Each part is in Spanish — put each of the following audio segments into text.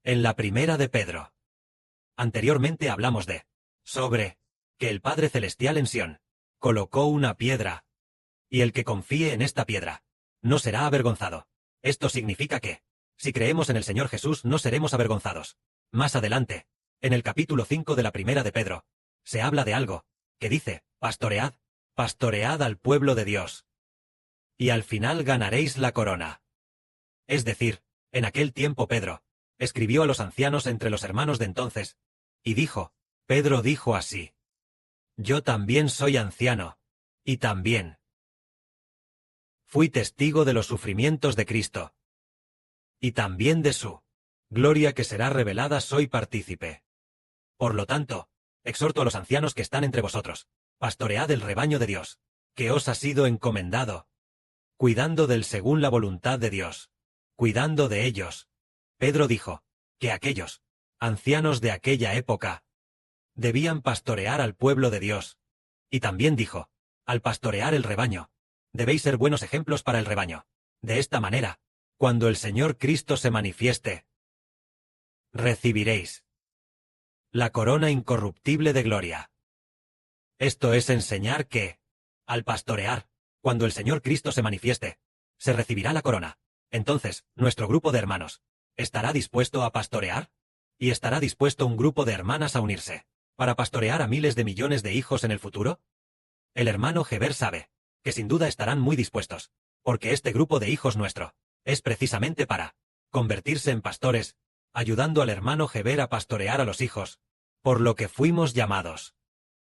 En la primera de Pedro. Anteriormente hablamos sobre que el Padre Celestial en Sión colocó una piedra, y el que confíe en esta piedra no será avergonzado. Esto significa que, si creemos en el Señor Jesús, no seremos avergonzados. Más adelante, en el capítulo 5 de la primera de Pedro, se habla de algo que dice: pastoread, pastoread al pueblo de Dios, y al final ganaréis la corona. Es decir, en aquel tiempo Pedro escribió a los ancianos entre los hermanos de entonces, y Pedro dijo así: yo también soy anciano, y también fui testigo de los sufrimientos de Cristo, y también de su gloria que será revelada soy partícipe. Por lo tanto, exhorto a los ancianos que están entre vosotros: pastoread el rebaño de Dios, que os ha sido encomendado, cuidando del según la voluntad de Dios, cuidando de ellos. Pedro dijo que aquellos ancianos de aquella época debían pastorear al pueblo de Dios, y también dijo: al pastorear el rebaño, debéis ser buenos ejemplos para el rebaño. De esta manera, cuando el Señor Cristo se manifieste, recibiréis la corona incorruptible de gloria. Esto es enseñar que, al pastorear, cuando el Señor Cristo se manifieste, se recibirá la corona. Entonces, nuestro grupo de hermanos, ¿estará dispuesto a pastorear? ¿Y estará dispuesto un grupo de hermanas a unirse para pastorear a miles de millones de hijos en el futuro? El hermano Heber sabe que sin duda estarán muy dispuestos, porque este grupo de hijos nuestro es precisamente para convertirse en pastores, ayudando al hermano Heber a pastorear a los hijos, por lo que fuimos llamados.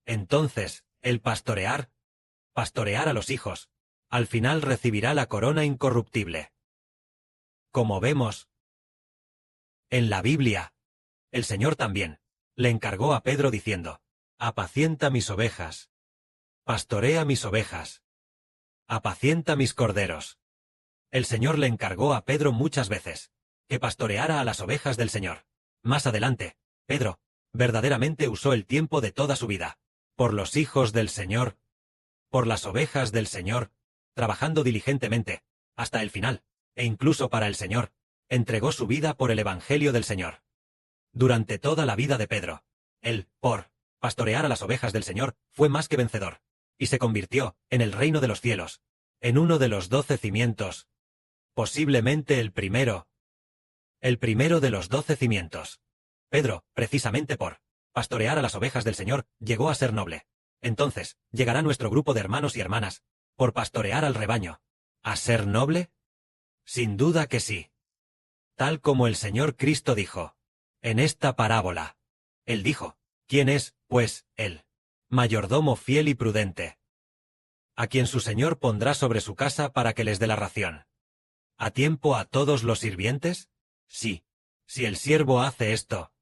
Entonces, el pastorear a los hijos, al final recibirá la corona incorruptible. Como vemos en la Biblia, el Señor también le encargó a Pedro diciendo: apacienta mis ovejas, pastorea mis ovejas, apacienta mis corderos. El Señor le encargó a Pedro muchas veces que pastoreara a las ovejas del Señor. Más adelante, Pedro verdaderamente usó el tiempo de toda su vida por los hijos del Señor, por las ovejas del Señor, trabajando diligentemente hasta el final, e incluso para el Señor, entregó su vida por el Evangelio del Señor. Durante toda la vida de Pedro, él, por pastorear a las ovejas del Señor, fue más que vencedor, y se convirtió en el reino de los cielos, en uno de los 12 cimientos, posiblemente el primero de los 12 cimientos. Pedro, precisamente por pastorear a las ovejas del Señor, llegó a ser noble. Entonces, ¿llegará nuestro grupo de hermanos y hermanas, por pastorear al rebaño, a ser noble? Sin duda que sí. Tal como el Señor Cristo dijo en esta parábola. Él dijo: ¿quién es, pues, el mayordomo fiel y prudente, a quien su Señor pondrá sobre su casa para que les dé la ración a tiempo a todos los sirvientes? Sí. Si el siervo hace esto,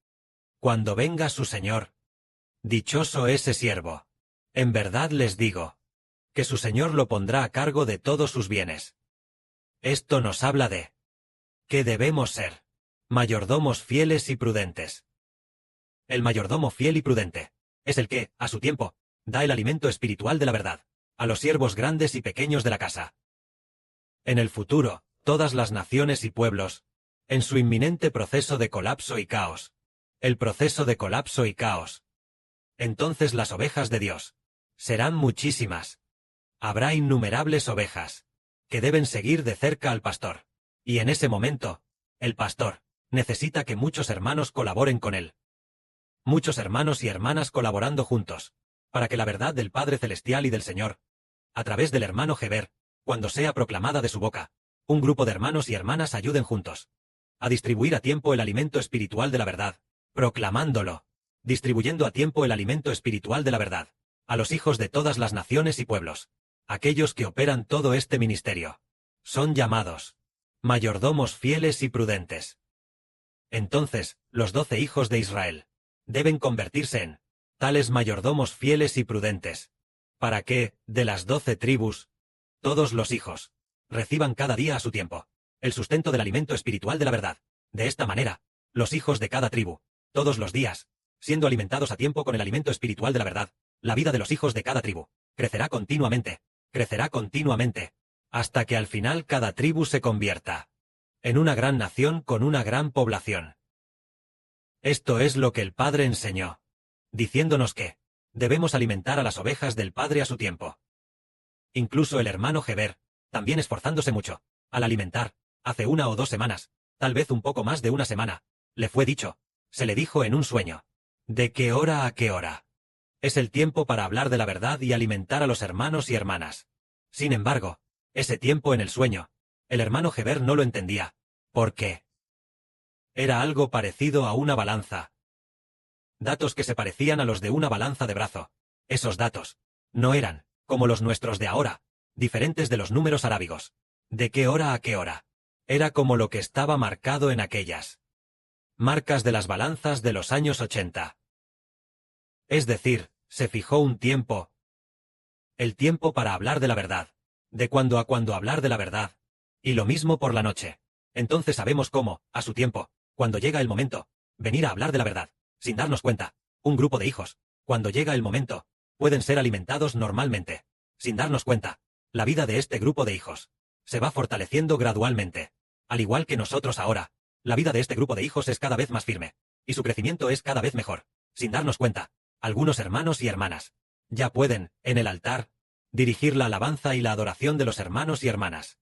cuando venga su Señor, dichoso ese siervo. En verdad les digo que su Señor lo pondrá a cargo de todos sus bienes. Esto nos habla de que debemos ser mayordomos fieles y prudentes. El mayordomo fiel y prudente es el que, a su tiempo, da el alimento espiritual de la verdad a los siervos grandes y pequeños de la casa. En el futuro, todas las naciones y pueblos, en su inminente proceso de colapso y caos, el proceso de colapso y caos, entonces las ovejas de Dios serán muchísimas. Habrá innumerables ovejas que deben seguir de cerca al pastor, y en ese momento, el pastor necesita que muchos hermanos colaboren con él. Muchos hermanos y hermanas colaborando juntos, para que la verdad del Padre Celestial y del Señor, a través del hermano Heber, cuando sea proclamada de su boca, un grupo de hermanos y hermanas ayuden juntos a distribuir a tiempo el alimento espiritual de la verdad, proclamándolo, distribuyendo a tiempo el alimento espiritual de la verdad, a los hijos de todas las naciones y pueblos. Aquellos que operan todo este ministerio son llamados mayordomos fieles y prudentes. Entonces, los 12 hijos de Israel deben convertirse en tales mayordomos fieles y prudentes, para que, de las 12 tribus, todos los hijos reciban cada día a su tiempo el sustento del alimento espiritual de la verdad. De esta manera, los hijos de cada tribu, todos los días, siendo alimentados a tiempo con el alimento espiritual de la verdad, la vida de los hijos de cada tribu crecerá continuamente, hasta que al final cada tribu se convierta en una gran nación con una gran población. Esto es lo que el Padre enseñó, diciéndonos que debemos alimentar a las ovejas del Padre a su tiempo. Incluso el hermano Heber, también esforzándose mucho, al alimentar, hace 1 o 2 semanas, tal vez un poco más de una semana, le fue dicho, se le dijo en un sueño, ¿de qué hora a qué hora? Es el tiempo para hablar de la verdad y alimentar a los hermanos y hermanas. Sin embargo, ese tiempo en el sueño, el hermano Heber no lo entendía. ¿Por qué? Era algo parecido a una balanza. Datos que se parecían a los de una balanza de brazo. Esos datos no eran, como los nuestros de ahora, diferentes de los números arábigos. ¿De qué hora a qué hora? Era como lo que estaba marcado en aquellas marcas de las balanzas de los años 80. Es decir, se fijó un tiempo. El tiempo para hablar de la verdad. De cuando a cuando hablar de la verdad. Y lo mismo por la noche. Entonces sabemos cómo, a su tiempo, cuando llega el momento, venir a hablar de la verdad, sin darnos cuenta. Un grupo de hijos, cuando llega el momento, pueden ser alimentados normalmente. Sin darnos cuenta, la vida de este grupo de hijos se va fortaleciendo gradualmente. Al igual que nosotros ahora, la vida de este grupo de hijos es cada vez más firme, y su crecimiento es cada vez mejor. Sin darnos cuenta, algunos hermanos y hermanas ya pueden, en el altar, dirigir la alabanza y la adoración de los hermanos y hermanas.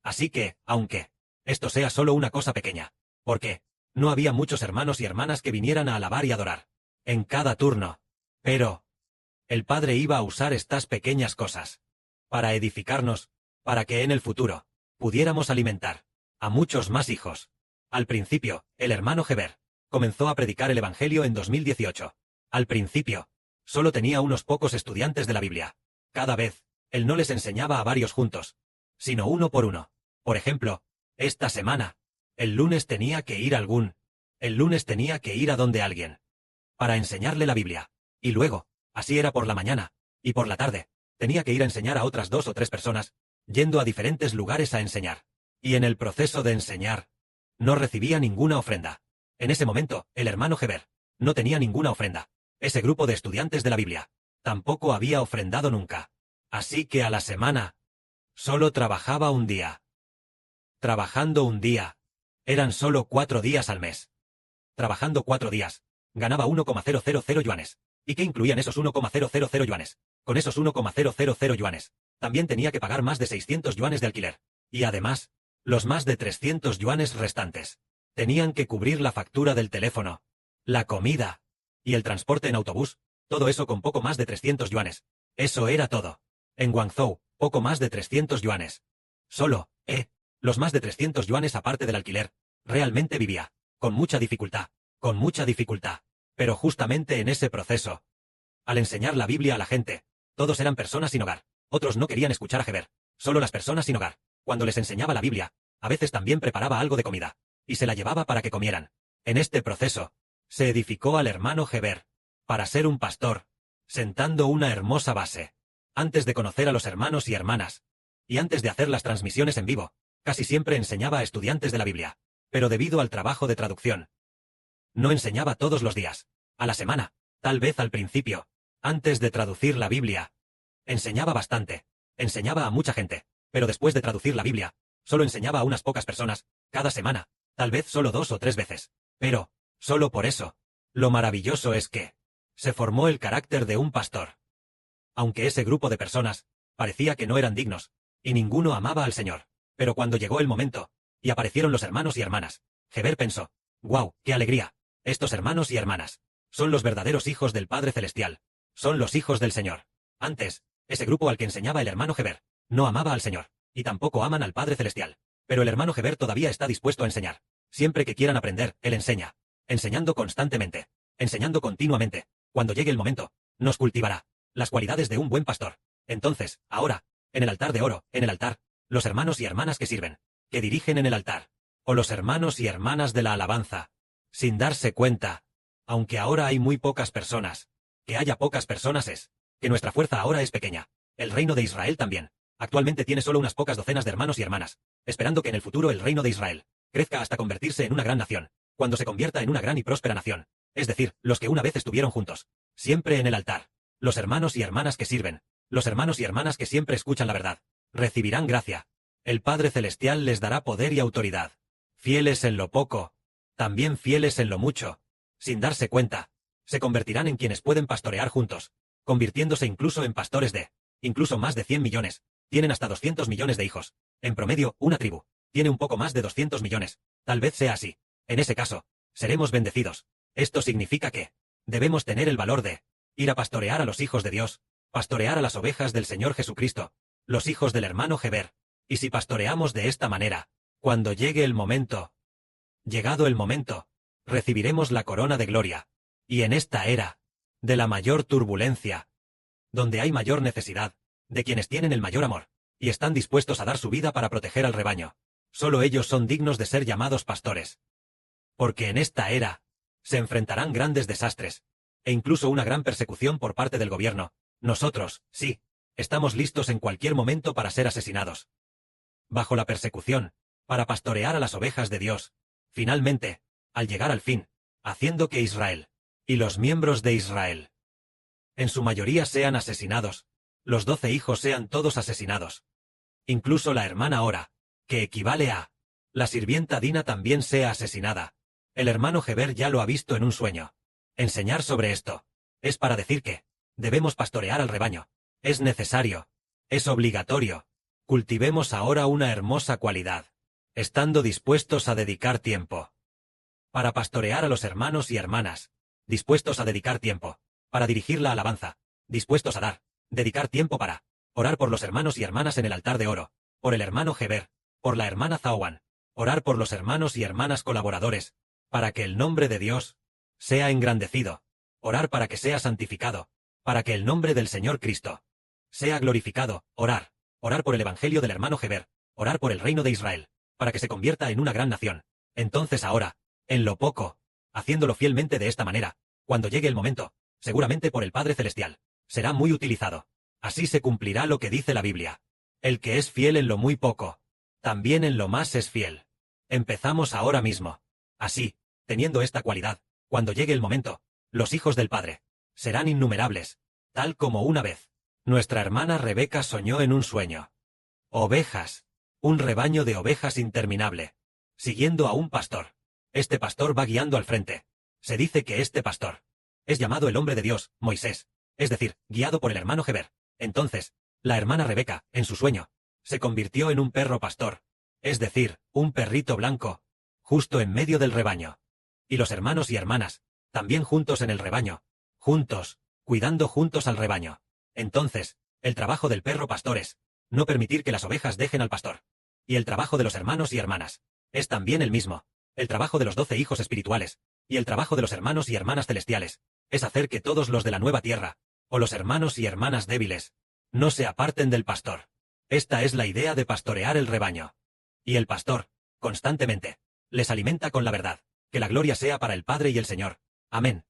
Así que, aunque esto sea solo una cosa pequeña, porque no había muchos hermanos y hermanas que vinieran a alabar y adorar en cada turno, pero el Padre iba a usar estas pequeñas cosas para edificarnos, para que en el futuro pudiéramos alimentar a muchos más hijos. Al principio, el hermano Heber comenzó a predicar el Evangelio en 2018. Al principio, solo tenía unos pocos estudiantes de la Biblia. Cada vez, él no les enseñaba a varios juntos, sino uno por uno. Por ejemplo, esta semana, el lunes tenía que ir a donde alguien para enseñarle la Biblia. Y luego, así era por la mañana, y por la tarde, tenía que ir a enseñar a otras 2 o 3 personas, yendo a diferentes lugares a enseñar. Y en el proceso de enseñar, no recibía ninguna ofrenda. En ese momento, el hermano Heber no tenía ninguna ofrenda. Ese grupo de estudiantes de la Biblia tampoco había ofrendado nunca. Así que a la semana, solo trabajaba un día. Trabajando un día, eran solo 4 días al mes. Trabajando 4 días, ganaba 1,000 yuanes. ¿Y qué incluían esos 1,000 yuanes? Con esos 1,000 yuanes, también tenía que pagar más de 600 yuanes de alquiler. Y además, los más de 300 yuanes restantes tenían que cubrir la factura del teléfono, la comida y el transporte en autobús, todo eso con poco más de 300 yuanes. Eso era todo. En Guangzhou, poco más de 300 yuanes. Solo, los más de 300 yuanes aparte del alquiler. Realmente vivía con mucha dificultad. Pero justamente en ese proceso, al enseñar la Biblia a la gente, todos eran personas sin hogar. Otros no querían escuchar a Heber. Solo las personas sin hogar. Cuando les enseñaba la Biblia, a veces también preparaba algo de comida, y se la llevaba para que comieran. En este proceso, se edificó al hermano Heber para ser un pastor, sentando una hermosa base. Antes de conocer a los hermanos y hermanas, y antes de hacer las transmisiones en vivo, casi siempre enseñaba a estudiantes de la Biblia. Pero debido al trabajo de traducción, no enseñaba todos los días, a la semana, tal vez al principio, antes de traducir la Biblia. Enseñaba bastante, enseñaba a mucha gente, pero después de traducir la Biblia, solo enseñaba a unas pocas personas, cada semana, tal vez solo 2 o 3 veces. Pero, solo por eso, lo maravilloso es que se formó el carácter de un pastor. Aunque ese grupo de personas parecía que no eran dignos, y ninguno amaba al Señor. Pero cuando llegó el momento, y aparecieron los hermanos y hermanas, Heber pensó, ¡guau, qué alegría! Estos hermanos y hermanas son los verdaderos hijos del Padre Celestial, son los hijos del Señor. Antes, ese grupo al que enseñaba el hermano Heber no amaba al Señor, y tampoco aman al Padre Celestial. Pero el hermano Heber todavía está dispuesto a enseñar. Siempre que quieran aprender, él enseña. Enseñando constantemente, enseñando continuamente. Cuando llegue el momento, nos cultivará las cualidades de un buen pastor. Entonces, ahora, en el altar de oro, en el altar, los hermanos y hermanas que sirven, que dirigen en el altar, o los hermanos y hermanas de la alabanza, sin darse cuenta, aunque ahora hay muy pocas personas, que haya pocas personas es, que nuestra fuerza ahora es pequeña. El reino de Israel también. Actualmente tiene solo unas pocas docenas de hermanos y hermanas, esperando que en el futuro el reino de Israel crezca hasta convertirse en una gran nación, cuando se convierta en una gran y próspera nación, es decir, los que una vez estuvieron juntos, siempre en el altar, los hermanos y hermanas que sirven, los hermanos y hermanas que siempre escuchan la verdad, recibirán gracia. El Padre Celestial les dará poder y autoridad. Fieles en lo poco, también fieles en lo mucho, sin darse cuenta, se convertirán en quienes pueden pastorear juntos, convirtiéndose incluso en pastores incluso más de 100 millones, tienen hasta 200 millones de hijos. En promedio, una tribu tiene un poco más de 200 millones. Tal vez sea así. En ese caso, seremos bendecidos. Esto significa que debemos tener el valor de ir a pastorear a los hijos de Dios, pastorear a las ovejas del Señor Jesucristo, los hijos del hermano Heber. Y si pastoreamos de esta manera, cuando llegue el momento, llegado el momento, recibiremos la corona de gloria. Y en esta era, de la mayor turbulencia, donde hay mayor necesidad, de quienes tienen el mayor amor, y están dispuestos a dar su vida para proteger al rebaño, solo ellos son dignos de ser llamados pastores. Porque en esta era, se enfrentarán grandes desastres, e incluso una gran persecución por parte del gobierno. Nosotros, sí, estamos listos en cualquier momento para ser asesinados. Bajo la persecución, para pastorear a las ovejas de Dios, finalmente, al llegar al fin, haciendo que Israel, y los miembros de Israel, en su mayoría sean asesinados, los 12 hijos sean todos asesinados. Incluso la hermana Ora, que equivale a la sirvienta Dina también sea asesinada. El hermano Heber ya lo ha visto en un sueño. Enseñar sobre esto es para decir que debemos pastorear al rebaño. Es necesario, es obligatorio. Cultivemos ahora una hermosa cualidad, estando dispuestos a dedicar tiempo para pastorear a los hermanos y hermanas, dispuestos a dedicar tiempo para dirigir la alabanza, dispuestos a dedicar tiempo para orar por los hermanos y hermanas en el altar de oro, por el hermano Heber, por la hermana Zawan, orar por los hermanos y hermanas colaboradores, para que el nombre de Dios sea engrandecido, orar para que sea santificado, para que el nombre del Señor Cristo sea glorificado, orar por el evangelio del hermano Heber, orar por el reino de Israel, para que se convierta en una gran nación. Entonces ahora, en lo poco, haciéndolo fielmente de esta manera, cuando llegue el momento, seguramente por el Padre Celestial, será muy utilizado. Así se cumplirá lo que dice la Biblia. El que es fiel en lo muy poco, también en lo más es fiel. Empezamos ahora mismo. Así, teniendo esta cualidad, cuando llegue el momento, los hijos del Padre serán innumerables, tal como una vez nuestra hermana Rebeca soñó en un sueño. Ovejas, un rebaño de ovejas interminable, siguiendo a un pastor. Este pastor va guiando al frente. Se dice que este pastor es llamado el hombre de Dios, Moisés, es decir, guiado por el hermano Heber. Entonces, la hermana Rebeca, en su sueño, se convirtió en un perro pastor, es decir, un perrito blanco, justo en medio del rebaño. Y los hermanos y hermanas, también juntos en el rebaño, juntos, cuidando juntos al rebaño. Entonces, el trabajo del perro pastor es no permitir que las ovejas dejen al pastor. Y el trabajo de los hermanos y hermanas es también el mismo. El trabajo de los 12 hijos espirituales, y el trabajo de los hermanos y hermanas celestiales, es hacer que todos los de la nueva tierra, o los hermanos y hermanas débiles, no se aparten del pastor. Esta es la idea de pastorear el rebaño. Y el pastor, constantemente, les alimenta con la verdad. Que la gloria sea para el Padre y el Señor. Amén.